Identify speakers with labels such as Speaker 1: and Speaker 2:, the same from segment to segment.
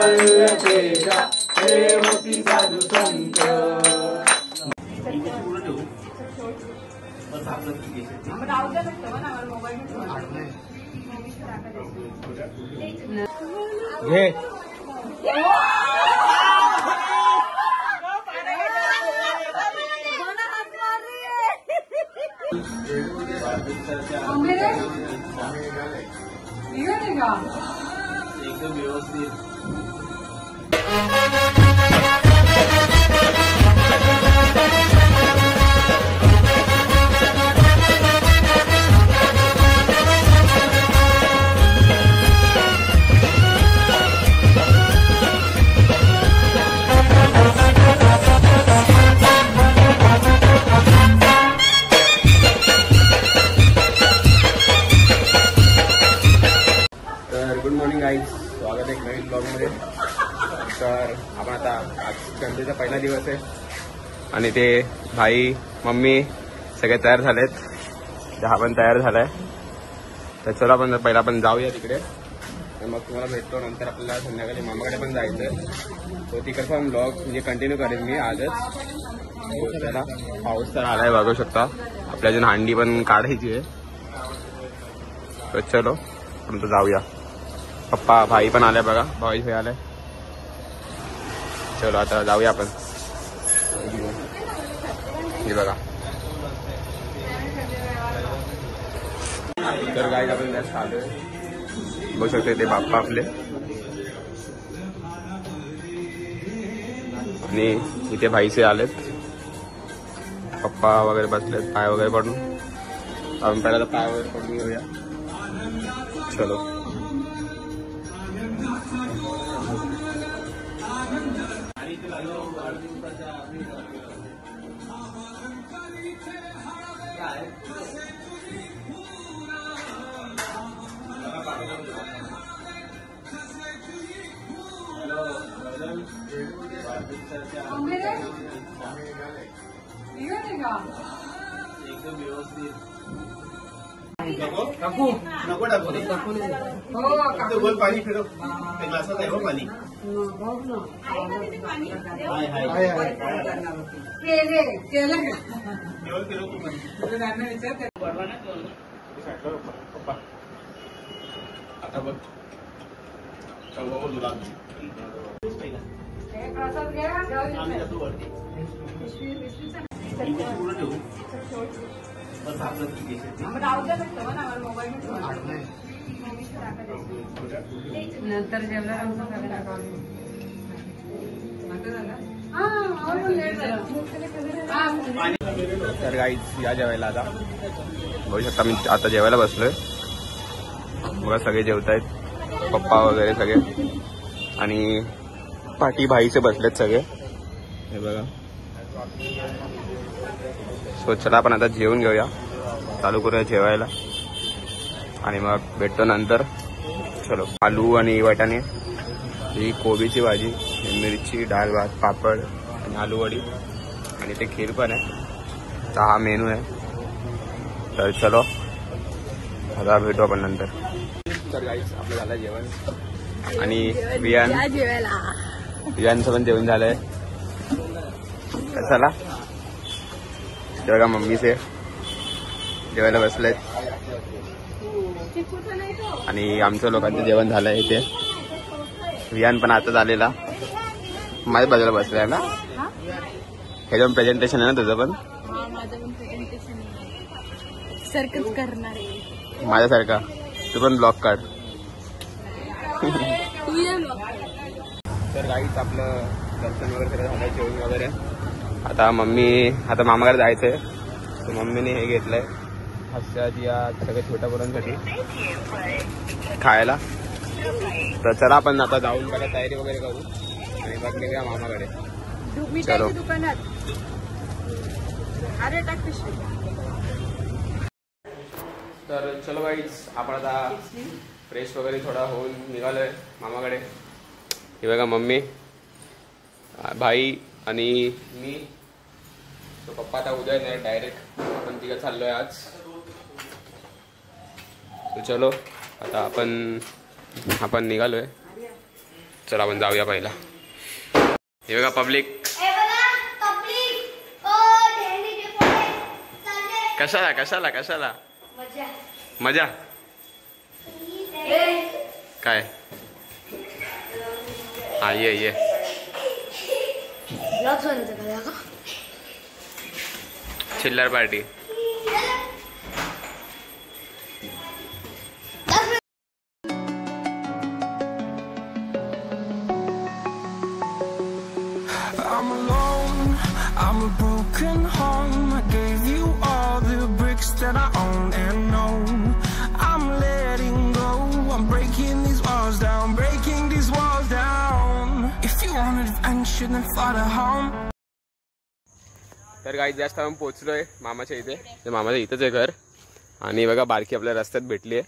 Speaker 1: कैवल्यतेजा हे होती साधू संत। घे एकदम व्यवस्थित। गुड मॉर्निंग गाईज, स्वागत आहे एक नवीन ब्लॉगमध्ये। तर आपण आता आज संडेचा पहिला दिवस आहे आणि ते भाई मम्मी सगळे तयार झालेत, चहा पण तयार झालाय। तर चला आपण पहिला आपण जाऊया तिकडे, तर मग तुम्हाला भेटतो। नंतर आपल्याला संध्याकाळी मामाकडे पण जायचं, तो तिकडचा पण ब्लॉग म्हणजे कंटिन्यू करेन मी आजच। त्याला पाऊस तर आलाय, बघू शकता। आपल्या अजून हांडी पण काढायची आहे, तर चलो आपण तर जाऊया। पप्पा भाई पण आले बघा, भाई भाई आले। चलो आता जाऊया आपण। हे बघा, तर गाईज आपण जास्त आलोय, बघू शकते ते बाप्पा आपले। आणि इथे भाईचे आलेत, पप्पा वगैरे बसलेत पाय वगैरे पडून। आपण पहिला तर पाय वगैरे पडून घेऊया, चलो। एकदम व्यवस्थित। काकू नको टाकू, गोल पाणी फिरव, ग्लासात आहे पाणी। आता बघ
Speaker 2: नंतर
Speaker 1: तर गाईज या जेवायला आता, बघू शकता मी आता जेवायला बसलोय बघा। सगळे जेवतायत, पप्पा वगैरे सगळे, आणि पाठी भाईचे बसलेत सगळे, हे बघा। सो चला आपण आता जेवून घेऊया, चालू करूया जेवायला आणि मग भेटतो नंतर। चलो, आलू आणि वाटाणे, ही कोबीची भाजी, मिरची, डाळ भात, पापड आणि आलू वडी, आणि ते खीर पण आहे। तर हा मेनू आहे, तर चलो आता भेटू आपण नंतर। तर गाईस आपलं झालं जेवण, आणि वियांचं पण जेवण झालंय। तर चला, ते बघा मम्मीचे जेवायला बसलेत, आणि आमच्या लोकांचं जेवण झालंय इथे। वियान पण आता झालेला, माझ्या बाजूला बसलाय ना, ह्याच्यावर प्रेझेंटेशन आहे ना तुझं पण?
Speaker 2: सर्कस करणार आहे
Speaker 1: माझ्यासारखा, तू पण ब्लॉग काढ। तर गाईच आपलं दर्शन वगैरे सगळं झालंय, जेवण वगैरे। आता आता मामाकडे जायचंय, तर मम्मीने हे घेतलंय हस्याची या सगळ्या छोट्या मुलांसाठी खायला। तर चला आपण आता जाऊन पहिला तयारी वगैरे करू आणि मग निघूया मामाकडे। चलो, तर चलो गाईज आपण आता फ्रेश वगैरे थोडा होऊन निघालोय मामाकडे। हे बघा मम्मी, भाई आणि मी। तो पप्पा आता उद्या नाही, डायरेक्ट आपण तिघं चाललोय आज। तो चलो आता आपण निघालोय, चला आपण जाऊया पहिला. हे बघा पब्लिक. कशाला कशाला कशाला मजा काय. हा ये चिल्लर party.
Speaker 3: I'm alone, I'm a broken home. I gave you all the bricks that I own and know. I'm letting go, I'm breaking these walls down, breaking these walls down. If you want adventure, then follow home.
Speaker 1: तर काही जास्त आपण पोहोचलोय मामाच्या इथे. मामाच्या इथंच आहे घर. आणि बघा बारकी आपल्या रस्त्यात भेटली आहे.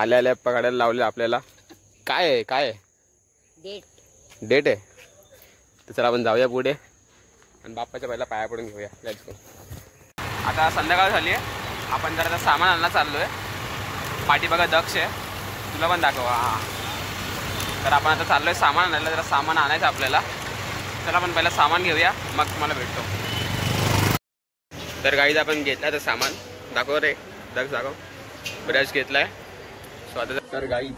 Speaker 1: आल्या आल्या पकडायला लावले आपल्याला. काय आहे काय आहे डेट आहे. तर चला आपण जाऊया पुढे आणि बाप्पाच्या पहिला पाया पडून घेऊया. Let's go. आता संध्याकाळ झाली आहे. आपण जरा सामान आणायला चाललोय. पाठी बघा दक्ष आहे. तुला पण दाखवा. हां तर आपण आता चाललोय सामान आणायला. जरा सामान आणायचं आपल्याला. चला आपण पहिला सामान घेऊया मग तुम्हाला भेटतो. तर गाईज आपण घेतला तर सामान दाखव रे. दक्ष दाखव. ब्रश घेतलाय. सो आता तर गाईज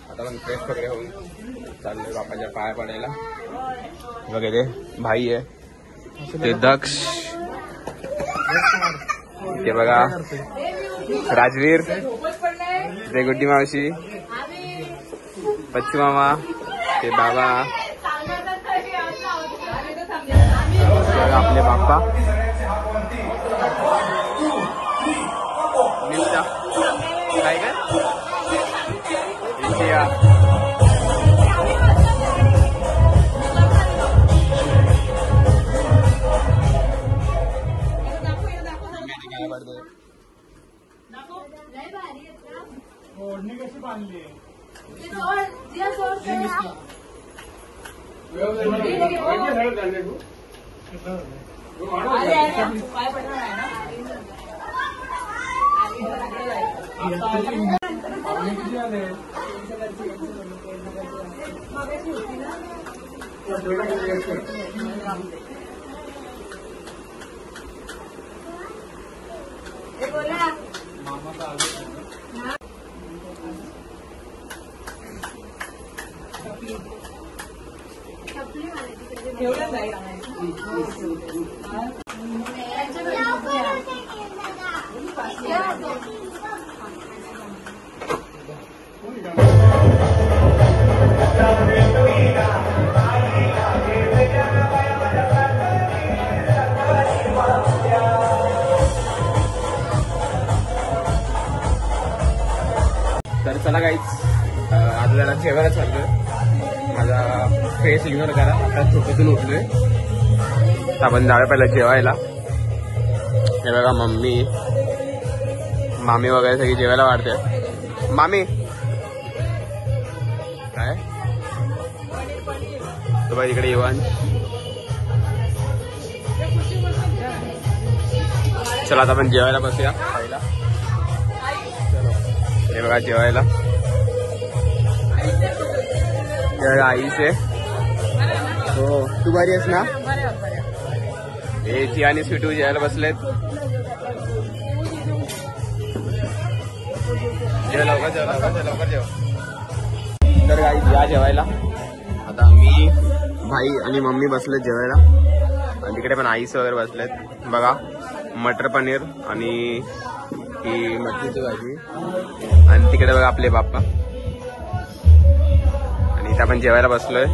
Speaker 1: आता आपण फ्रेश वगैरे होऊन चाललोय बाप्पाच्या पाया पडायला. बघा ते भाई आहे ते दक्ष. ते बघा राजवीर. ते गुड्डी मावशी. बच्चू मामा. ते बाबा. आपले बाप्पा. काय काय
Speaker 4: ओढणी कशी बांधली.
Speaker 1: तर चला काहीच आता जरा जेवायला चाललोय. माझा फेस इग्नोर करा. आता झोपेतून उठलोय. आपण जाऊया पहिला जेवायला. हे बघा मम्मी मामी वगैरे सगळी जेवायला वाढते. मामी काय तो बाई इकडे येवान. चला आता आपण जेवायला बसूया पहिला. हे बघा जेवायला आईस आहे. हो तू बरी आहेस ना. हे ती आणि स्वीटू जेवायला बसलेत. लवकर जेव. तर आई या जेवायला. आता मी भाई आणि मम्मी बसलेत जेवायला. आणि तिकडे पण आईस वगैरे बसलेत. बघा मटर पनीर आणि ही मच्छीची भाजी. आणि तिकडे बघा आपले बाप्पा. आणि इथं आपण जेवायला बसलोय.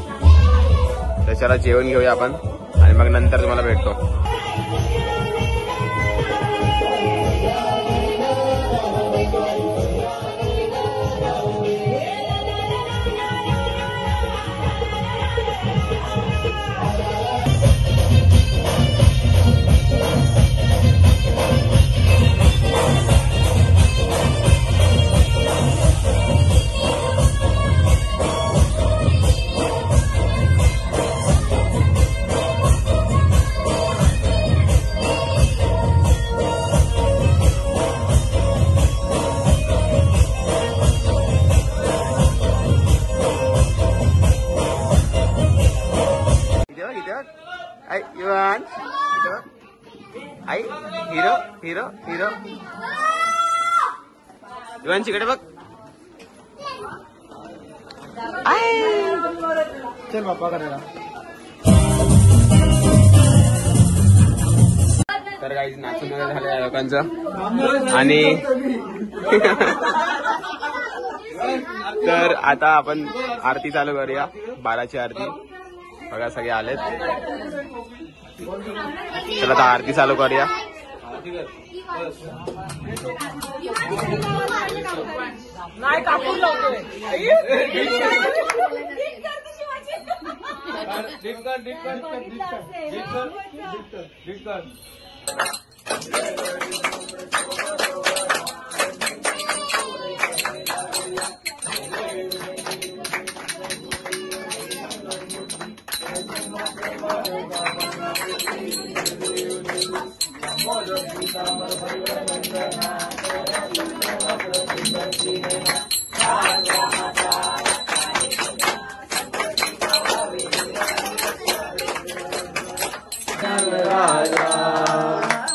Speaker 1: त्याच्याला जेवण घेऊया आपण आणि मग नंतर तुम्हाला भेटतो. हिरो हिरो शिवांशीकडे बघ.
Speaker 4: चल बाप्पा करायला.
Speaker 1: तर काही नाचून वगैरे झालं या लोकांचं आणि तर आता आपण आरती चालू करूया. बाराची आरती बघा सगळे आलेत. चला आता आरती चालू करूया.
Speaker 4: नाही कापून लावतोय.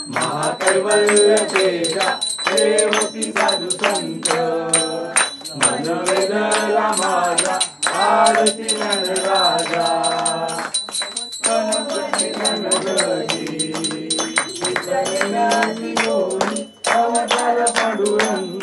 Speaker 3: महाकैवल्य तेजा देवती साधू संत मन वेदला माझा आरती राजा गणपती गणपती अवतार पांडुरंग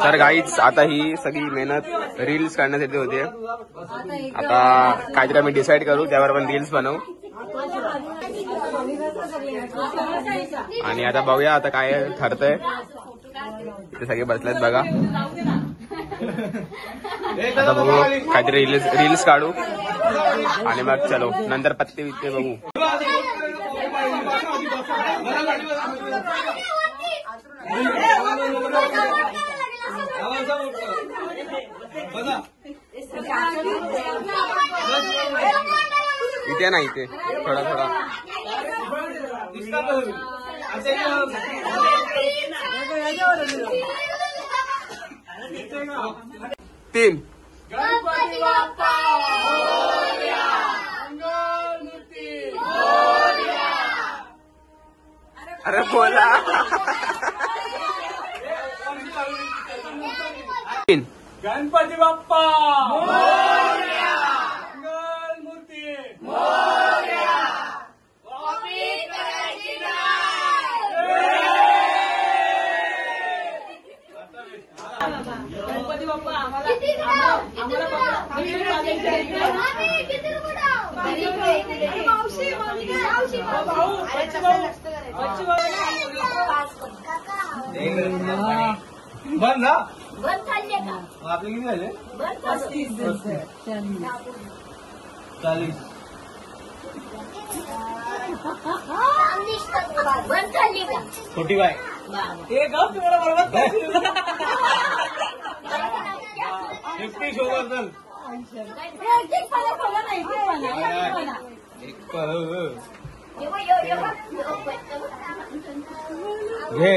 Speaker 1: तर गाईच आता ही सगळी मेहनत रील्स काढण्यासाठी होते. आता काहीतरी आम्ही डिसाईड करू, त्यावर आपण रील्स बनवू. आणि आता बघूया आता काय ठरतंय. ते सगळे बसलेत बघा. आता बघू काहीतरी रील्स काढू आणि मग चलो नंतर पत्ते बित्ते बघू. इथे नाही इथे थोडा थोडा. तीन
Speaker 4: गणपती बाप्पा मोरया. मंगलमूर्ती मोरया.
Speaker 1: अरे बोला. तीन
Speaker 4: गणपती बाप्पा मोरया. मंगलमूर्ती मोरया. कॉपी करायची गणपती बाप्पा आम्हाला बंद ना आपले किती झाले 40. छोटी बाय हे गाव तुम्हाला बरोबर 50 शोवर चल घे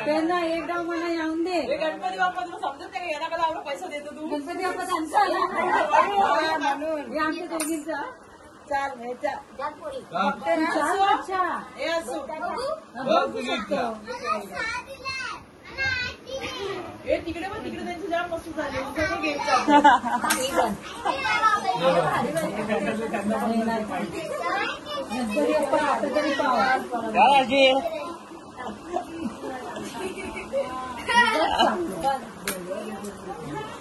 Speaker 2: त्यांना एकदा मला येऊन दे.
Speaker 4: गणपती बाप्पा तुला समजत नाही यांना कदा एवढा पैसा देतो तू
Speaker 2: गणपती बाप्पा त्यांचा आला म्हणून हे आमच्या दोघींचा चाल अच्छा
Speaker 4: हे असू
Speaker 2: बघू शकतो.
Speaker 4: हे तिकडे पण तिकडे त्यांची जाम मस्त झाली
Speaker 2: गणपती बाप्पा आता तरी पावा.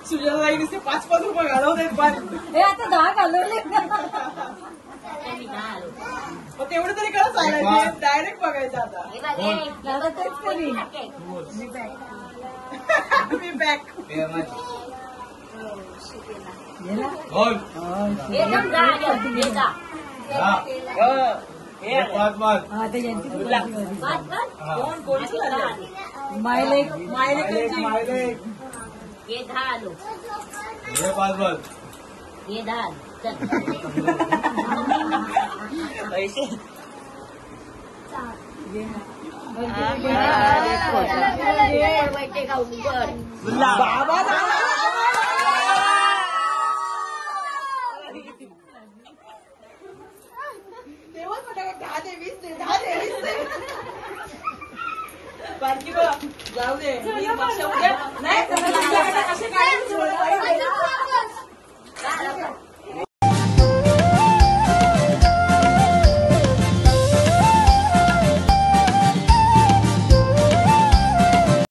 Speaker 4: सुजाताई नुसते 5-5 रुपये घालवते पण
Speaker 2: हे आता 10 घालवले.
Speaker 4: तेवढं तरी कळत चालायचं डायरेक्ट बघायचं आता
Speaker 2: दादा तेच करीन.
Speaker 4: मी बॅक
Speaker 2: हा ते यांची मायलेक
Speaker 4: ये 10 आलो ये 10 चल पैसे का उघड
Speaker 2: जाऊ दे नाही